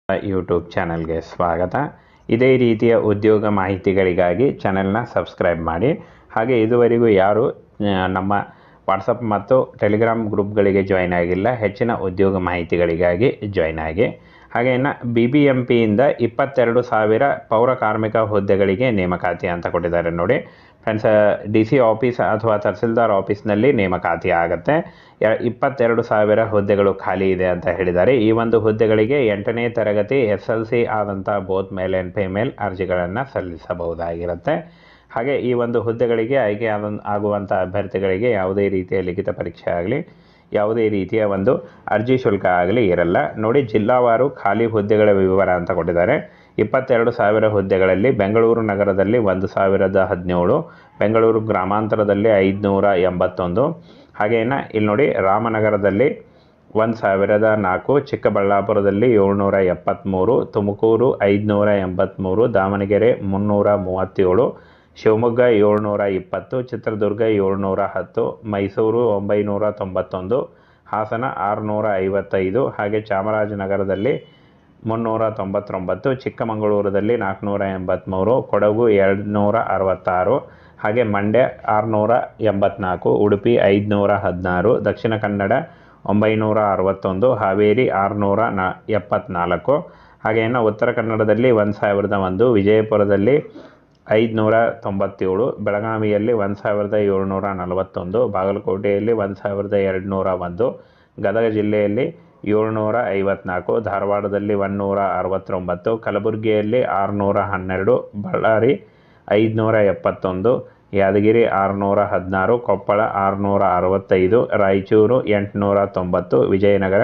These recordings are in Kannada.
ಯೂಟ್ಯೂಬ್ ಚಾನಲ್ಗೆ ಸ್ವಾಗತ. ಇದೇ ರೀತಿಯ ಉದ್ಯೋಗ ಮಾಹಿತಿಗಳಿಗಾಗಿ ಚಾನೆಲ್ನ ಸಬ್ಸ್ಕ್ರೈಬ್ ಮಾಡಿ. ಹಾಗೆ ಇದುವರೆಗೂ ಯಾರು ನಮ್ಮ ವಾಟ್ಸಪ್ ಮತ್ತು ಟೆಲಿಗ್ರಾಮ್ ಗ್ರೂಪ್ಗಳಿಗೆ ಜಾಯ್ನ್ ಆಗಿಲ್ಲ, ಹೆಚ್ಚಿನ ಉದ್ಯೋಗ ಮಾಹಿತಿಗಳಿಗಾಗಿ ಜಾಯ್ನ್ ಆಗಿ. ಹಾಗೆ ಇನ್ನು BBMPಯಿಂದ 22,000 ಪೌರ ಕಾರ್ಮಿಕ ಹುದ್ದೆಗಳಿಗೆ ನೇಮಕಾತಿ ಅಂತ ಕೊಟ್ಟಿದ್ದಾರೆ ನೋಡಿ ಫ್ರೆಂಡ್ಸ್. DC ಆಫೀಸ್ ಅಥವಾ ತಹಸೀಲ್ದಾರ್ ಆಫೀಸ್ನಲ್ಲಿ ನೇಮಕಾತಿ ಆಗುತ್ತೆ. 22,000 ಹುದ್ದೆಗಳು ಖಾಲಿ ಇದೆ ಅಂತ ಹೇಳಿದ್ದಾರೆ. ಈ ಒಂದು ಹುದ್ದೆಗಳಿಗೆ 8ನೇ ತರಗತಿ SLC ಆದಂಥ ಬೋತ್ ಮೇಲ್ ಆ್ಯಂಡ್ ಫಿಮೇಲ್ ಅರ್ಜಿಗಳನ್ನು ಸಲ್ಲಿಸಬಹುದಾಗಿರುತ್ತೆ. ಹಾಗೆ ಈ ಒಂದು ಹುದ್ದೆಗಳಿಗೆ ಆಯ್ಕೆ ಆಗುವಂಥ ಅಭ್ಯರ್ಥಿಗಳಿಗೆ ಯಾವುದೇ ರೀತಿಯ ಲಿಖಿತ ಪರೀಕ್ಷೆ ಆಗಲಿ, ಯಾವುದೇ ರೀತಿಯ ಒಂದು ಅರ್ಜಿ ಶುಲ್ಕ ಆಗಲಿ ಇರಲ್ಲ ನೋಡಿ. ಜಿಲ್ಲಾವಾರು ಖಾಲಿ ಹುದ್ದೆಗಳ ವಿವರ ಅಂತ ಕೊಟ್ಟಿದ್ದಾರೆ. 22,000 ಹುದ್ದೆಗಳಲ್ಲಿ ಬೆಂಗಳೂರು ನಗರದಲ್ಲಿ 1,017, ಬೆಂಗಳೂರು ಗ್ರಾಮಾಂತರದಲ್ಲಿ 581, ಹಾಗೆ ಇಲ್ಲಿ ನೋಡಿ ರಾಮನಗರದಲ್ಲಿ 1,004, ಚಿಕ್ಕಬಳ್ಳಾಪುರದಲ್ಲಿ 773, ತುಮಕೂರು 583, ದಾವಣಗೆರೆ 337, ಶಿವಮೊಗ್ಗ 720, ಚಿತ್ರದುರ್ಗ 710, ಮೈಸೂರು 991, ಹಾಸನ 655, ಹಾಗೆ ಚಾಮರಾಜನಗರದಲ್ಲಿ 399, ಚಿಕ್ಕಮಗಳೂರಲ್ಲಿ 483, ಕೊಡಗು 266, ಹಾಗೆ ಮಂಡ್ಯ 684, ಉಡುಪಿ 516, ದಕ್ಷಿಣ ಕನ್ನಡ 961, ಹಾವೇರಿ 674, ಹಾಗೆ ಉತ್ತರ ಕನ್ನಡದಲ್ಲಿ 1,001, ವಿಜಯಪುರದಲ್ಲಿ 597, ಬೆಳಗಾವಿಯಲ್ಲಿ 1,741, ಬಾಗಲಕೋಟೆಯಲ್ಲಿ 1,201, ಗದಗ ಜಿಲ್ಲೆಯಲ್ಲಿ 754, ಧಾರವಾಡದಲ್ಲಿ 169, ಕಲಬುರಗಿಯಲ್ಲಿ 612, ಬಳ್ಳಾರಿ 571, ಯಾದಗಿರಿ 616, ಕೊಪ್ಪಳ 665, ರಾಯಚೂರು 890, ವಿಜಯನಗರ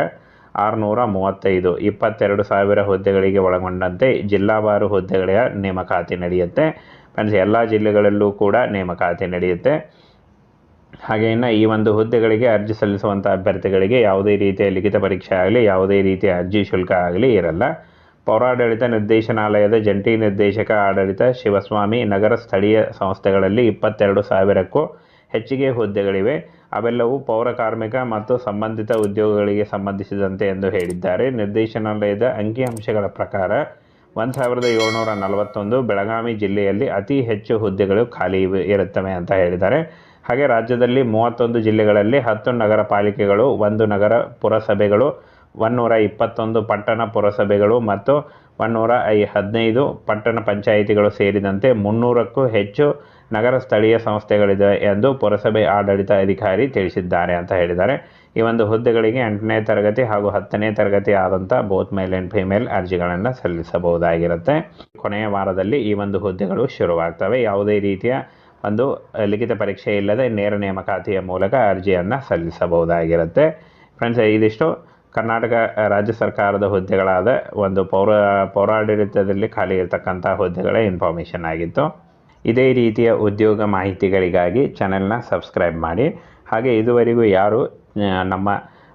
635. 22,000 ಹುದ್ದೆಗಳಿಗೆ ಒಳಗೊಂಡಂತೆ ಜಿಲ್ಲಾವಾರು ಹುದ್ದೆಗಳ ನೇಮಕಾತಿ ನಡೆಯುತ್ತೆ ಫ್ರೆಂಡ್ಸ್. ಎಲ್ಲ ಜಿಲ್ಲೆಗಳಲ್ಲೂ ಕೂಡ ನೇಮಕಾತಿ ನಡೆಯುತ್ತೆ. ಹಾಗೆ ಈ ಒಂದು ಹುದ್ದೆಗಳಿಗೆ ಅರ್ಜಿ ಸಲ್ಲಿಸುವಂಥ ಅಭ್ಯರ್ಥಿಗಳಿಗೆ ಯಾವುದೇ ರೀತಿಯ ಲಿಖಿತ ಪರೀಕ್ಷೆ ಆಗಲಿ, ಯಾವುದೇ ರೀತಿಯ ಅರ್ಜಿ ಶುಲ್ಕ ಆಗಲಿ ಇರಲ್ಲ. ಪೌರಾಡಳಿತ ನಿರ್ದೇಶನಾಲಯದ ಜಂಟಿ ನಿರ್ದೇಶಕ ಆಡಳಿತ ಶಿವಸ್ವಾಮಿ, ನಗರ ಸ್ಥಳೀಯ ಸಂಸ್ಥೆಗಳಲ್ಲಿ 22,000ಕ್ಕೂ ಹೆಚ್ಚಿಗೆ ಹುದ್ದೆಗಳಿವೆ. ಅವೆಲ್ಲವೂ ಪೌರ ಕಾರ್ಮಿಕ ಮತ್ತು ಸಂಬಂಧಿತ ಉದ್ಯೋಗಗಳಿಗೆ ಸಂಬಂಧಿಸಿದಂತೆ ಎಂದು ಹೇಳಿದ್ದಾರೆ. ನಿರ್ದೇಶನಾಲಯದ ಅಂಕಿಅಂಶಗಳ ಪ್ರಕಾರ 1,741 ಬೆಳಗಾವಿ ಜಿಲ್ಲೆಯಲ್ಲಿ ಅತಿ ಹೆಚ್ಚು ಹುದ್ದೆಗಳು ಖಾಲಿ ಇರುತ್ತವೆ ಅಂತ ಹೇಳಿದ್ದಾರೆ. ಹಾಗೆ ರಾಜ್ಯದಲ್ಲಿ 31 ಜಿಲ್ಲೆಗಳಲ್ಲಿ 10 ನಗರ ಪಾಲಿಕೆಗಳು, 1 ನಗರ ಪುರಸಭೆಗಳು, 121 ಪಟ್ಟಣ ಪುರಸಭೆಗಳು ಮತ್ತು 115 ಪಟ್ಟಣ ಪಂಚಾಯಿತಿಗಳು ಸೇರಿದಂತೆ 300ಕ್ಕೂ ಹೆಚ್ಚು ನಗರ ಸ್ಥಳೀಯ ಸಂಸ್ಥೆಗಳಿವೆ ಎಂದು ಪುರಸಭೆ ಆಡಳಿತ ಅಧಿಕಾರಿ ತಿಳಿಸಿದ್ದಾರೆ ಅಂತ ಹೇಳಿದ್ದಾರೆ. ಈ ಒಂದು ಹುದ್ದೆಗಳಿಗೆ 8ನೇ ತರಗತಿ ಹಾಗೂ 10ನೇ ತರಗತಿ ಆದಂಥ ಬೋತ್ ಮೇಲ್ ಆ್ಯಂಡ್ ಫಿಮೇಲ್ ಅರ್ಜಿಗಳನ್ನು ಸಲ್ಲಿಸಬಹುದಾಗಿರುತ್ತೆ. ಕೊನೆಯ ವಾರದಲ್ಲಿ ಈ ಒಂದು ಹುದ್ದೆಗಳು ಶುರುವಾಗ್ತವೆ. ಯಾವುದೇ ರೀತಿಯ ಒಂದು ಲಿಖಿತ ಪರೀಕ್ಷೆ ಇಲ್ಲದೆ ನೇರ ನೇಮಕಾತಿಯ ಮೂಲಕ ಅರ್ಜಿಯನ್ನು ಸಲ್ಲಿಸಬಹುದಾಗಿರುತ್ತೆ ಫ್ರೆಂಡ್ಸ್. ಇದಿಷ್ಟು ಕರ್ನಾಟಕ ರಾಜ್ಯ ಸರ್ಕಾರದ ಹುದ್ದೆಗಳಾದ ಒಂದು ಪೌರಾಡಳಿತದಲ್ಲಿ ಖಾಲಿ ಇರತಕ್ಕಂಥ ಹುದ್ದೆಗಳ ಇನ್ಫಾರ್ಮೇಷನ್ ಆಗಿತ್ತು. ಇದೇ ರೀತಿಯ ಉದ್ಯೋಗ ಮಾಹಿತಿಗಳಿಗಾಗಿ ಚಾನೆಲ್ನ ಸಬ್ಸ್ಕ್ರೈಬ್ ಮಾಡಿ. ಹಾಗೆ ಇದುವರೆಗೂ ಯಾರು ನಮ್ಮ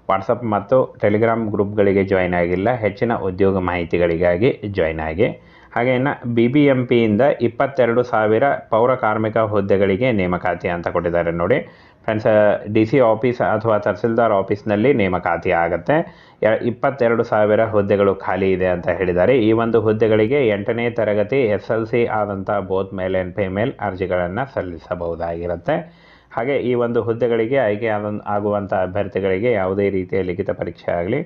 ವಾಟ್ಸಪ್ ಮತ್ತು ಟೆಲಿಗ್ರಾಮ್ ಗ್ರೂಪ್ಗಳಿಗೆ ಜಾಯ್ನ್ ಆಗಿಲ್ಲ, ಹೆಚ್ಚಿನ ಉದ್ಯೋಗ ಮಾಹಿತಿಗಳಿಗಾಗಿ ಜಾಯ್ನ್ ಆಗಿ. ಹಾಗೆ BBMPಯಿಂದ 22,000 ಪೌರ ಕಾರ್ಮಿಕ ಹುದ್ದೆಗಳಿಗೆ ನೇಮಕಾತಿ ಅಂತ ಕೊಟ್ಟಿದ್ದಾರೆ ನೋಡಿ ಫ್ರೆಂಡ್ಸ್. DC ಆಫೀಸ್ ಅಥವಾ ತಹಸೀಲ್ದಾರ್ ಆಫೀಸ್ನಲ್ಲಿ ನೇಮಕಾತಿ ಆಗುತ್ತೆ. 22,000 ಹುದ್ದೆಗಳು ಖಾಲಿ ಇದೆ ಅಂತ ಹೇಳಿದ್ದಾರೆ. ಈ ಒಂದು ಹುದ್ದೆಗಳಿಗೆ 8ನೇ ತರಗತಿ SLC ಆದಂಥ ಬೋತ್ ಮೇಲ್ ಆ್ಯಂಡ್ ಫಿಮೇಲ್ ಅರ್ಜಿಗಳನ್ನು ಸಲ್ಲಿಸಬಹುದಾಗಿರುತ್ತೆ. ಹಾಗೆ ಈ ಒಂದು ಹುದ್ದೆಗಳಿಗೆ ಆಯ್ಕೆ ಆಗುವಂಥ ಅಭ್ಯರ್ಥಿಗಳಿಗೆ ಯಾವುದೇ ರೀತಿಯ ಲಿಖಿತ ಪರೀಕ್ಷೆ ಆಗಲಿ,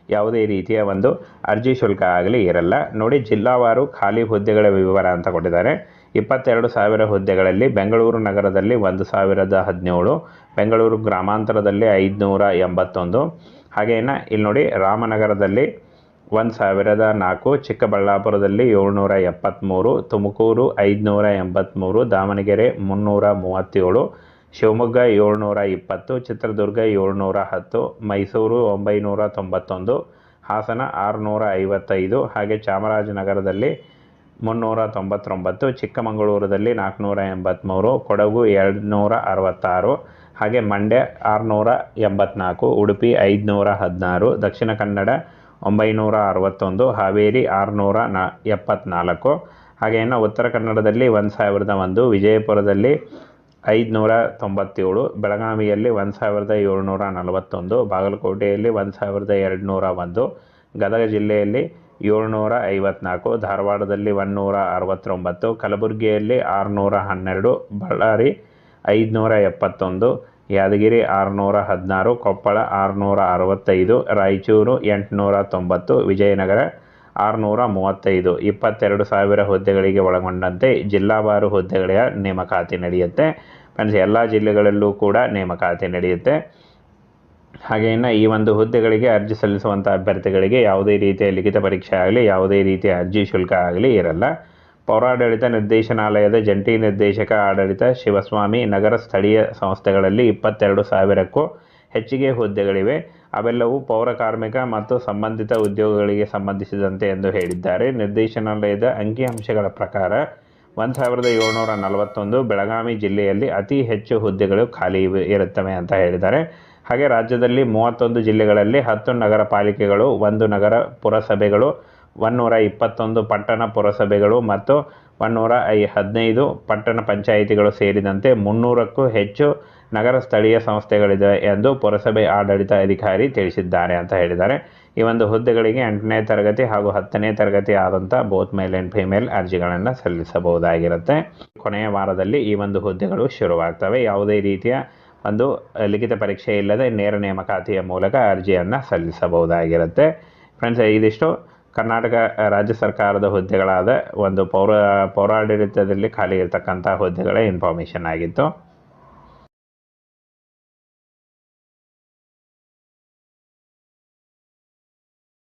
ಯಾವುದೇ ರೀತಿಯ ಒಂದು ಅರ್ಜಿ ಶುಲ್ಕ ಆಗಲಿ ಇರಲ್ಲ ನೋಡಿ. ಜಿಲ್ಲಾವಾರು ಖಾಲಿ ಹುದ್ದೆಗಳ ವಿವರ ಅಂತ ಕೊಟ್ಟಿದ್ದಾರೆ. 22,000 ಹುದ್ದೆಗಳಲ್ಲಿ ಬೆಂಗಳೂರು ನಗರದಲ್ಲಿ 1,017, ಬೆಂಗಳೂರು ಗ್ರಾಮಾಂತರದಲ್ಲಿ 581, ಹಾಗೆ ಇಲ್ಲಿ ನೋಡಿ ರಾಮನಗರದಲ್ಲಿ 1,004, ಚಿಕ್ಕಬಳ್ಳಾಪುರದಲ್ಲಿ 773, ತುಮಕೂರು 583, ದಾವಣಗೆರೆ 337, ಶಿವಮೊಗ್ಗ 720, ಚಿತ್ರದುರ್ಗ 710, ಮೈಸೂರು 991, ಹಾಸನ 655, ಹಾಗೆ ಚಾಮರಾಜನಗರದಲ್ಲಿ 399, ಚಿಕ್ಕಮಗಳೂರಲ್ಲಿ 483, ಕೊಡಗು 266, ಹಾಗೆ ಮಂಡ್ಯ 684, ಉಡುಪಿ 516, ದಕ್ಷಿಣ ಕನ್ನಡ 961, ಹಾವೇರಿ 674, ಹಾಗೆ ಉತ್ತರ ಕನ್ನಡದಲ್ಲಿ 1,001, ವಿಜಯಪುರದಲ್ಲಿ 597, ಬೆಳಗಾವಿಯಲ್ಲಿ 1,741, ಬಾಗಲಕೋಟೆಯಲ್ಲಿ 1,201, ಗದಗ ಜಿಲ್ಲೆಯಲ್ಲಿ 754, ಧಾರವಾಡದಲ್ಲಿ 169, ಕಲಬುರಗಿಯಲ್ಲಿ 612, ಬಳ್ಳಾರಿ 571, ಯಾದಗಿರಿ 616, ಕೊಪ್ಪಳ 665, ರಾಯಚೂರು 890, ವಿಜಯನಗರ 635, 22,000 ಹುದ್ದೆಗಳಿಗೆ ಒಳಗೊಂಡಂತೆ ಜಿಲ್ಲಾವಾರು ಹುದ್ದೆಗಳ ನೇಮಕಾತಿ ನಡೆಯುತ್ತೆ. ಫ್ರೆಂಡ್ಸ್, ಎಲ್ಲ ಜಿಲ್ಲೆಗಳಲ್ಲೂ ಕೂಡ ನೇಮಕಾತಿ ನಡೆಯುತ್ತೆ. ಹಾಗೆ ಇನ್ನು ಈ ಒಂದು ಹುದ್ದೆಗಳಿಗೆ ಅರ್ಜಿ ಸಲ್ಲಿಸುವಂಥ ಅಭ್ಯರ್ಥಿಗಳಿಗೆ ಯಾವುದೇ ರೀತಿಯ ಲಿಖಿತ ಪರೀಕ್ಷೆ ಆಗಲಿ, ಯಾವುದೇ ರೀತಿಯ ಅರ್ಜಿ ಶುಲ್ಕ ಆಗಲಿ ಇರಲ್ಲ. ಪೌರಾಡಳಿತ ನಿರ್ದೇಶನಾಲಯದ ಜಂಟಿ ನಿರ್ದೇಶಕ ಆಡಳಿತ ಶಿವಸ್ವಾಮಿ, ನಗರ ಸ್ಥಳೀಯ ಸಂಸ್ಥೆಗಳಲ್ಲಿ 22,000ಕ್ಕೂ ಹೆಚ್ಚಿಗೆ ಹುದ್ದೆಗಳಿವೆ. ಅವೆಲ್ಲವೂ ಪೌರ ಕಾರ್ಮಿಕ ಮತ್ತು ಸಂಬಂಧಿತ ಉದ್ಯೋಗಗಳಿಗೆ ಸಂಬಂಧಿಸಿದಂತೆ ಎಂದು ಹೇಳಿದ್ದಾರೆ. ನಿರ್ದೇಶನಾಲಯದ ಅಂಕಿಅಂಶಗಳ ಪ್ರಕಾರ 1,741 ಬೆಳಗಾವಿ ಜಿಲ್ಲೆಯಲ್ಲಿ ಅತಿ ಹೆಚ್ಚು ಹುದ್ದೆಗಳು ಖಾಲಿ ಇರುತ್ತವೆ ಅಂತ ಹೇಳಿದ್ದಾರೆ. ಹಾಗೆ ರಾಜ್ಯದಲ್ಲಿ 31 ಜಿಲ್ಲೆಗಳಲ್ಲಿ 10 ನಗರ ಪಾಲಿಕೆಗಳು, 1 ನಗರ ಪುರಸಭೆಗಳು, 121 ಪಟ್ಟಣ ಪುರಸಭೆಗಳು ಮತ್ತು 115 ಪಟ್ಟಣ ಪಂಚಾಯಿತಿಗಳು ಸೇರಿದಂತೆ 300ಕ್ಕೂ ಹೆಚ್ಚು ನಗರ ಸ್ಥಳೀಯ ಸಂಸ್ಥೆಗಳಿವೆ ಎಂದು ಪುರಸಭೆ ಆಡಳಿತ ಅಧಿಕಾರಿ ತಿಳಿಸಿದ್ದಾರೆ ಅಂತ ಹೇಳಿದ್ದಾರೆ. ಈ ಒಂದು ಹುದ್ದೆಗಳಿಗೆ 8ನೇ ತರಗತಿ ಹಾಗೂ 10ನೇ ತರಗತಿ ಆದಂಥ ಬೋತ್ ಮೇಲ್ ಆ್ಯಂಡ್ ಫಿಮೇಲ್ ಅರ್ಜಿಗಳನ್ನು ಸಲ್ಲಿಸಬಹುದಾಗಿರುತ್ತೆ. ಕೊನೆಯ ವಾರದಲ್ಲಿ ಈ ಒಂದು ಹುದ್ದೆಗಳು ಶುರುವಾಗ್ತವೆ. ಯಾವುದೇ ರೀತಿಯ ಒಂದು ಲಿಖಿತ ಪರೀಕ್ಷೆ ಇಲ್ಲದೆ ನೇರ ನೇಮಕಾತಿಯ ಮೂಲಕ ಅರ್ಜಿಯನ್ನು ಸಲ್ಲಿಸಬಹುದಾಗಿರುತ್ತೆ. ಫ್ರೆಂಡ್ಸ್, ಇದಿಷ್ಟು ಕರ್ನಾಟಕ ರಾಜ್ಯ ಸರ್ಕಾರದ ಹುದ್ದೆಗಳಾದ ಒಂದು ಪೌರಾಡಳಿತದಲ್ಲಿ ಖಾಲಿ ಇರತಕ್ಕಂಥ ಹುದ್ದೆಗಳ ಇನ್ಫಾರ್ಮೇಷನ್ ಆಗಿತ್ತು.